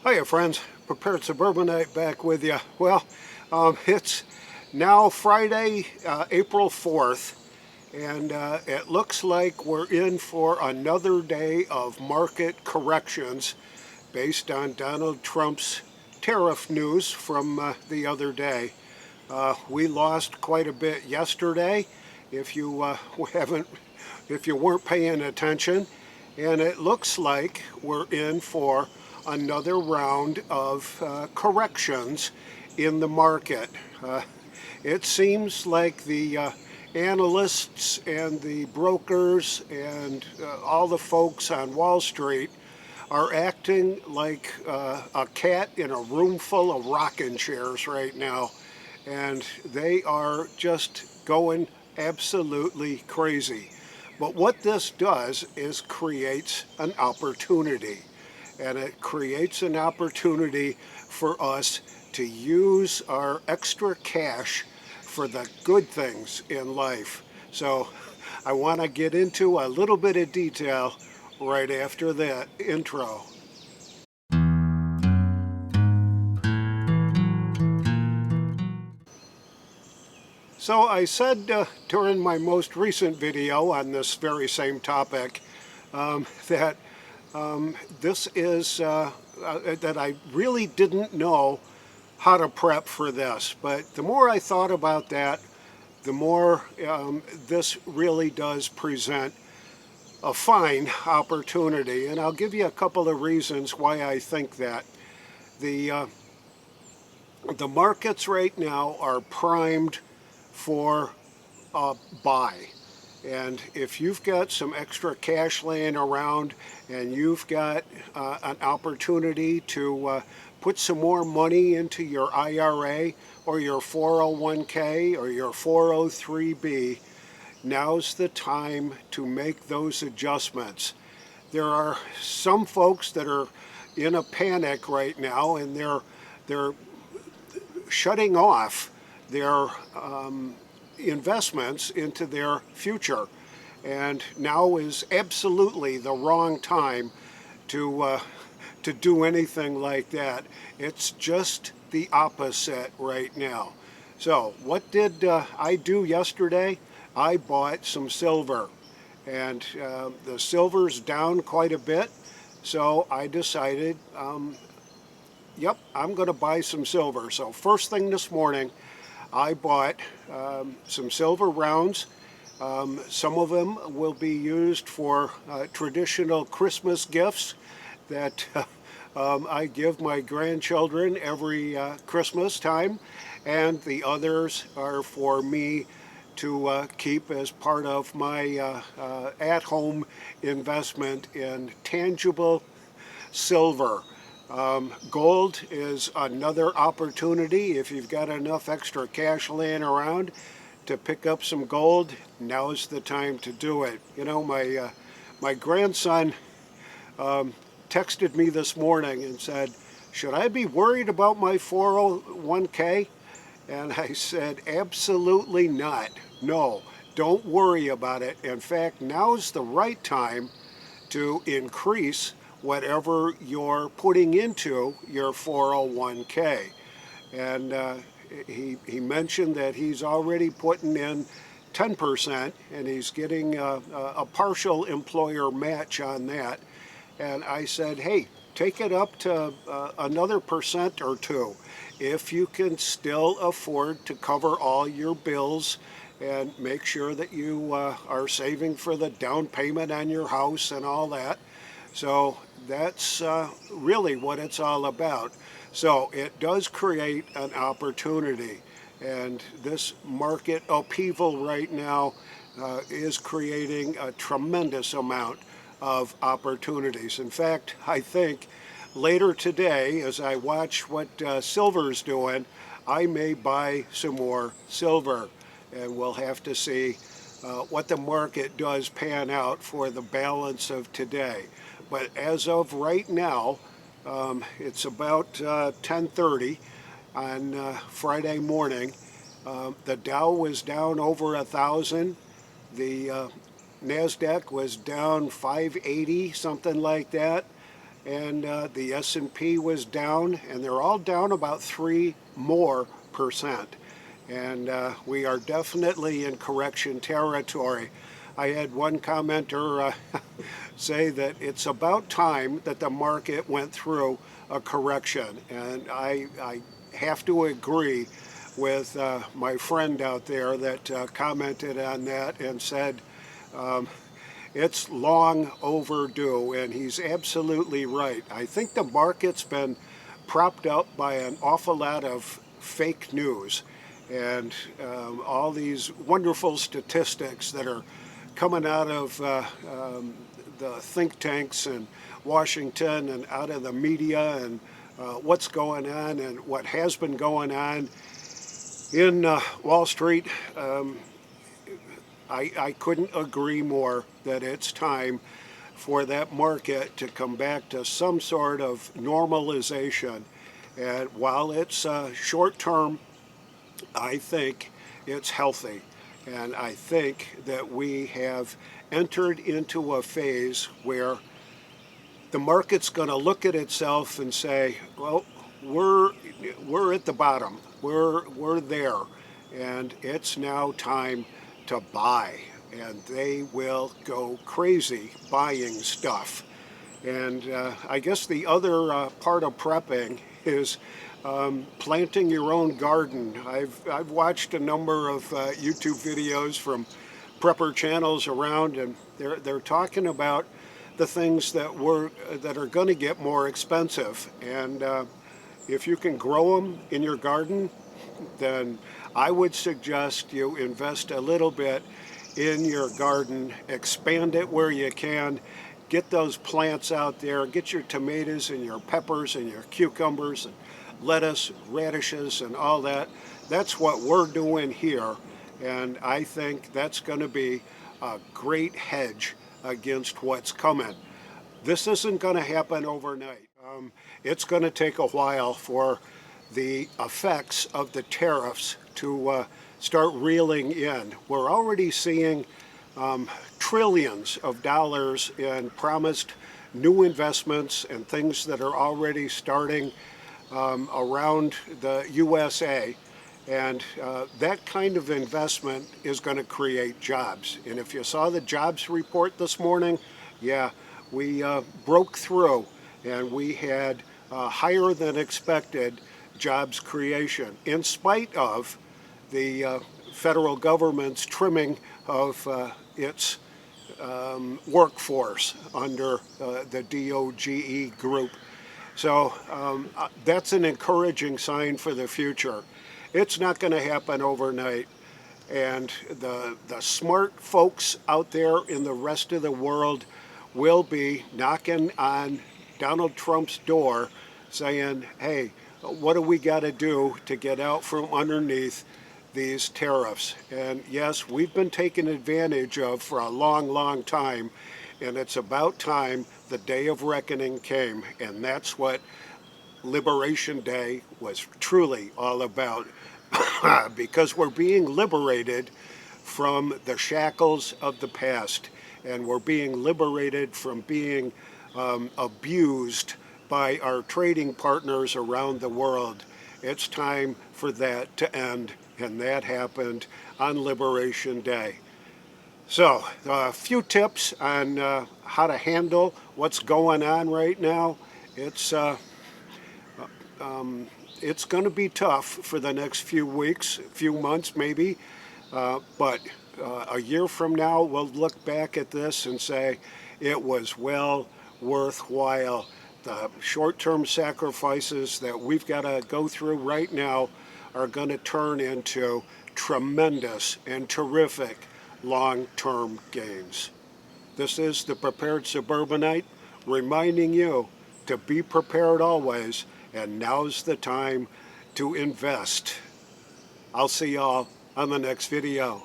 Hiya friends, Prepared Suburbanite back with you. Well, it's now Friday, April 4th, and it looks like we're in for another day of market corrections based on Donald Trump's tariff news from the other day. We lost quite a bit yesterday if you if you weren't paying attention, and it looks like we're in for another round of corrections in the market. It seems like the analysts and the brokers and all the folks on Wall Street are acting like a cat in a room full of rocking chairs right now, and they are just going absolutely crazy. But what this does is creates an opportunity. And it creates an opportunity for us to use our extra cash for the good things in life. So I want to get into a little bit of detail right after that intro. So I said during my most recent video on this very same topic that this is that I really didn't know how to prep for this, but the more I thought about that, the more this really does present a fine opportunity, and I'll give you a couple of reasons why I think that. The markets right now are primed for a buy. And if you've got some extra cash laying around and you've got an opportunity to put some more money into your IRA or your 401k or your 403b, now's the time to make those adjustments. There are some folks that are in a panic right now, and they're shutting off their investments into their future, and now is absolutely the wrong time to do anything like that. It's just the opposite right now. So what did I do yesterday? I bought some silver, and the silver's down quite a bit, so I decided yep, I'm going to buy some silver. So first thing this morning, I bought some silver rounds. Some of them will be used for traditional Christmas gifts that I give my grandchildren every Christmas time, and the others are for me to keep as part of my at-home investment in tangible silver. Gold is another opportunity. If you've got enough extra cash laying around to pick up some gold, now's the time to do it. You know, my grandson texted me this morning and said, should I be worried about my 401k? And I said, absolutely not. No, don't worry about it. In fact, now's the right time to increase whatever you're putting into your 401k. And he mentioned that he's already putting in 10%, and he's getting a partial employer match on that. And I said, hey, take it up to another percent or two if you can still afford to cover all your bills and make sure that you are saving for the down payment on your house and all that. So that's really what it's all about. So it does create an opportunity, and this market upheaval right now is creating a tremendous amount of opportunities. In fact, I think later today, as I watch what silver's doing, I may buy some more silver, and we'll have to see what the market does pan out for the balance of today. But as of right now, it's about 10:30 on Friday morning. The Dow was down over 1,000. The NASDAQ was down 580, something like that. and the S&P was down, and they're all down about 3% more. And we are definitely in correction territory. I had one commenter say that it's about time that the market went through a correction, and I have to agree with my friend out there that commented on that and said it's long overdue, and he's absolutely right. I think the market's been propped up by an awful lot of fake news and all these wonderful statistics that are coming out of the think tanks in Washington and out of the media, and what's going on and what has been going on in Wall Street. I couldn't agree more that it's time for that market to come back to some sort of normalization. And while it's short term, I think it's healthy. And I think that we have entered into a phase where the market's going to look at itself and say, well, we're at the bottom. We're there. And it's now time to buy. And they will go crazy buying stuff. And I guess the other part of prepping is planting your own garden. I've watched a number of YouTube videos from prepper channels around, and they're talking about the things that are going to get more expensive. And if you can grow them in your garden, then I would suggest you invest a little bit in your garden, expand it where you can, get those plants out there, get your tomatoes and your peppers and your cucumbers and lettuce, radishes, and all that. That's what we're doing here, and I think that's going to be a great hedge against what's coming. This isn't going to happen overnight. It's going to take a while for the effects of the tariffs to start reeling in. We're already seeing trillions of dollars in promised new investments and things that are already starting around the USA. And that kind of investment is going to create jobs. And if you saw the jobs report this morning, yeah, we broke through and we had higher than expected jobs creation in spite of the federal government's trimming of its workforce under the DOGE group. So that's an encouraging sign for the future. It's not going to happen overnight. And the smart folks out there in the rest of the world will be knocking on Donald Trump's door saying, hey, what do we got to do to get out from underneath these tariffs? And yes, we've been taken advantage of for a long, long time. And it's about time the day of reckoning came. And that's what Liberation Day was truly all about. Because we're being liberated from the shackles of the past. And we're being liberated from being abused by our trading partners around the world. It's time for that to end, and that happened on Liberation Day. So, a few tips on how to handle what's going on right now. It's going to be tough for the next few weeks, few months maybe, but a year from now we'll look back at this and say it was well worthwhile. The short-term sacrifices that we've got to go through right now are going to turn into tremendous and terrific long-term gains. This is the Prepared Suburbanite reminding you to be prepared always, and now's the time to invest. I'll see y'all on the next video.